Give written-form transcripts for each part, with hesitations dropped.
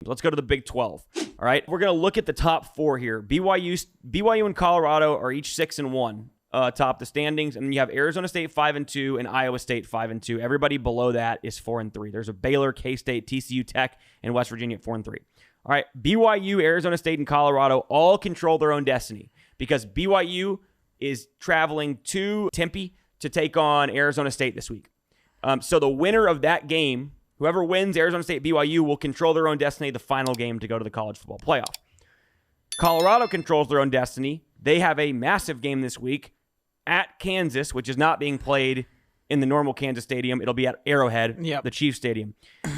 Let's go to the Big 12. All right, we're going to look at the top 4 here. BYU and Colorado are each 6-1 top the standings, and then you have Arizona State 5-2 and Iowa State 5-2. Everybody below that is 4-3. There's a Baylor, K-State, TCU, Tech, and West Virginia at 4-3. All right, BYU, Arizona State, and Colorado all control their own destiny because BYU is traveling to Tempe to take on Arizona State this week. So the winner of that game, whoever wins Arizona State BYU, will control their own destiny, the final game to go to the college football playoff. Colorado controls their own destiny. They have a massive game this week at Kansas, which is not being played in the normal Kansas stadium. It'll be at Arrowhead, the Chiefs stadium.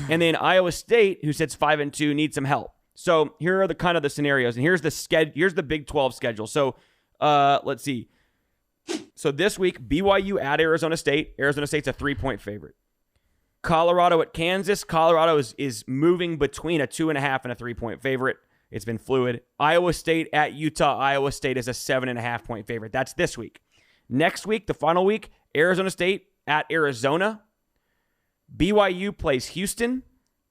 And then Iowa State, who sits 5-2, needs some help. So here are the kind of the scenarios, and here's the Big 12 schedule. So let's see. So this week, BYU at Arizona State. Arizona State's a 3-point favorite. Colorado at Kansas. Colorado is moving between a 2.5 and a 3-point favorite. It's been fluid. Iowa State at Utah. Iowa State is a 7.5-point favorite. That's this week. Next week, the final week, Arizona State at Arizona. BYU plays Houston.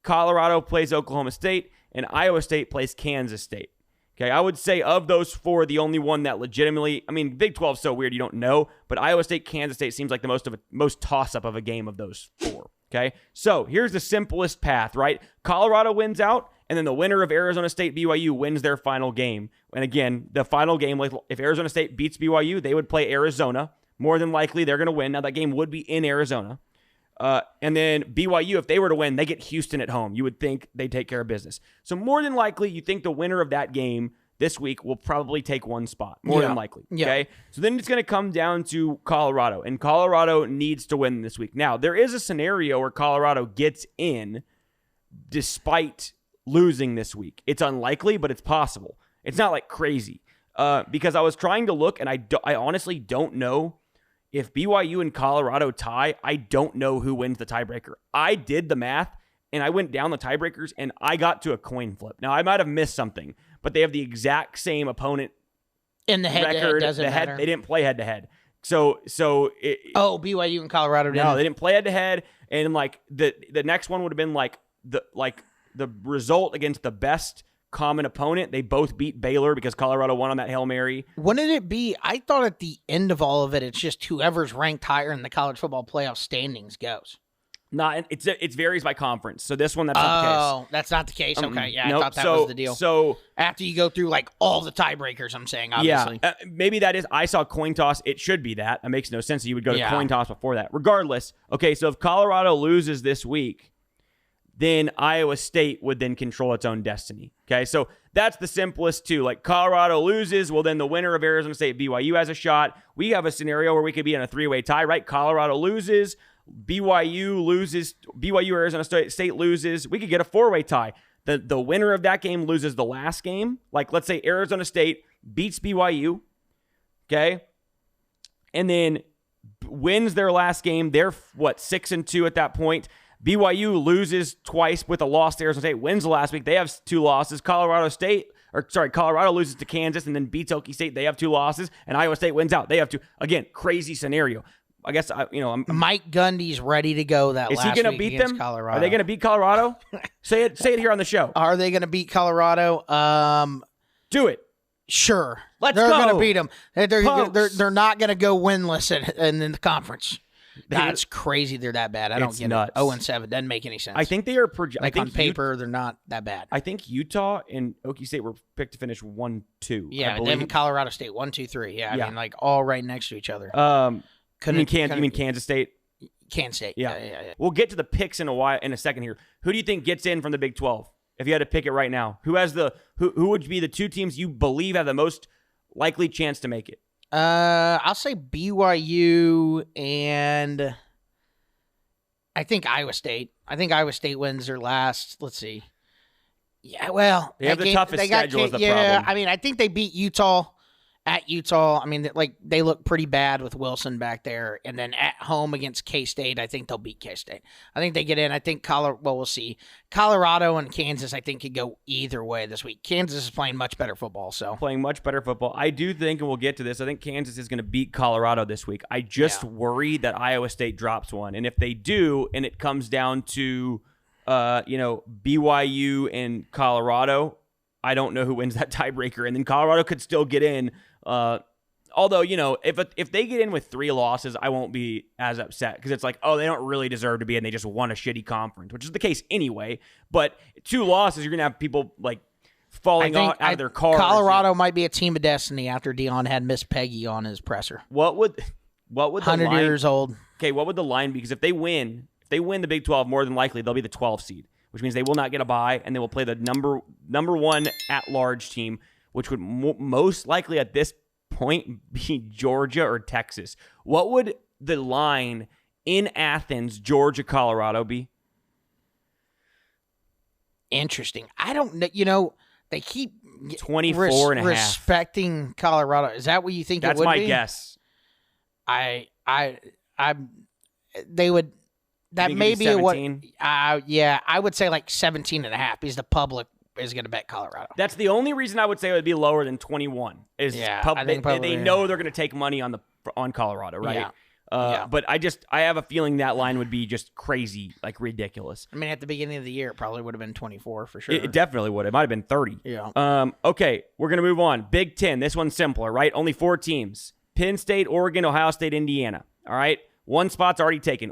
Colorado plays Oklahoma State. And Iowa State plays Kansas State. Okay, I would say of those 4, the only one that legitimately, I mean, Big 12 is so weird you don't know, but Iowa State, Kansas State seems like the most toss-up of a game of those 4. Okay, so here's the simplest path, right? Colorado wins out, and then the winner of Arizona State BYU wins their final game. And again, the final game, like if Arizona State beats BYU, they would play Arizona. More than likely, they're going to win. Now, that game would be in Arizona. And then BYU, if they were to win, they get Houston at home. You would think they take care of business. So more than likely, you think the winner of that game this week will probably take one spot. More than likely. Okay. So then it's going to come down to Colorado, and Colorado needs to win this week. Now, there is a scenario where Colorado gets in despite losing this week. It's unlikely, but it's possible. It's not like crazy. Because I was trying to look, and I honestly don't know. If BYU and Colorado tie, I don't know who wins the tiebreaker. I did the math, and I went down the tiebreakers, and I got to a coin flip. Now, I might have missed something, but they have the exact same opponent in the head-to-head. Doesn't matter. They didn't play head-to-head. So BYU and Colorado didn't. No, they didn't play head-to-head, and like the next one would have been like the result against the best common opponent. They both beat Baylor because Colorado won on that Hail Mary. Wouldn't it be? I thought at the end of all of it, it's just whoever's ranked higher in the college football playoff standings goes. Not it varies by conference. So this one, that's not the case. Oh, that's not the case. Okay, yeah, nope. I thought that was the deal. So after you go through like all the tiebreakers, I'm saying obviously. Yeah, maybe that is. I saw coin toss. It should be that. That makes no sense. You would go to coin toss before that. Regardless, okay. So if Colorado loses this week, then Iowa State would then control its own destiny. Okay, so that's the simplest too. Like Colorado loses, well then the winner of Arizona State BYU has a shot. We have a scenario where we could be in a 3-way tie, right? Colorado loses, BYU loses, BYU Arizona State loses. We could get a 4-way tie. The winner of that game loses the last game. Like let's say Arizona State beats BYU, okay, and then wins their last game. They're 6-2 at that point. BYU loses twice with a loss to Arizona State, wins the last week. They have 2 losses. Colorado loses to Kansas and then beats Okie State. They have 2 losses, and Iowa State wins out. They have 2. Again, crazy scenario. I guess Mike Gundy's ready to go. Is he going to beat them? Colorado. Are they going to beat Colorado? Say it here on the show. Are they going to beat Colorado? Do it. Sure. Let's go. They're going to beat them. They're not going to go winless in the conference. That's crazy. They're that bad. I don't get nuts. It. 0-7 doesn't make any sense. I think they are on paper. They're not that bad. I think Utah and Okie State were picked to finish 1-2. Yeah, them Colorado State 1-2-3. Yeah, I mean like all right next to each other. You mean Kansas State? Kansas State. Yeah. We'll get to the picks in a second here. Who do you think gets in from the Big 12? If you had to pick it right now, who would be the 2 teams you believe have the most likely chance to make it? I'll say BYU and I think Iowa State. I think Iowa State wins their last. Let's see. Yeah, well, they have the toughest schedule is the problem. Yeah, I mean, I think they beat Utah at Utah. I mean, they look pretty bad with Wilson back there, and then at home against K-State, I think they'll beat K-State. I think they get in. I think we'll see. Colorado and Kansas, I think, could go either way this week. Kansas is playing much better football. Playing much better football. I do think, and we'll get to this, I think Kansas is going to beat Colorado this week. I just worry that Iowa State drops one, and if they do, and it comes down to BYU and Colorado, I don't know who wins that tiebreaker. And then Colorado could still get in. Although, if they get in with 3 losses, I won't be as upset because it's like, oh, they don't really deserve to be in. They just won a shitty conference, which is the case anyway. But 2 losses, you're going to have people like falling out of their cars. Colorado might be a team of destiny after Deion had Miss Peggy on his presser. What would the 100 line, years old. Okay, what would the line be? Because if they win the Big 12, more than likely they'll be the 12 seed, which means they will not get a bye, and they will play the number 1 at-large team, which would most likely at this point be Georgia or Texas. What would the line in Athens, Georgia, Colorado be? Interesting. I don't know. They keep 24 and a half. Respecting Colorado. Is that what you think it would be? That's my guess. They would. That may be what. 17? Yeah, I would say like 17 and a half because the public is going to bet Colorado. That's the only reason I would say it would be lower than 21. Is they know they're going to take money on Colorado, right? Yeah. But I have a feeling that line would be just crazy, like ridiculous. I mean, at the beginning of the year, it probably would have been 24 for sure. It definitely would. It might have been 30. Yeah. Okay, we're going to move on. Big Ten. This one's simpler, right? Only 4 teams. Penn State, Oregon, Ohio State, Indiana. All right? 1 spot's already taken.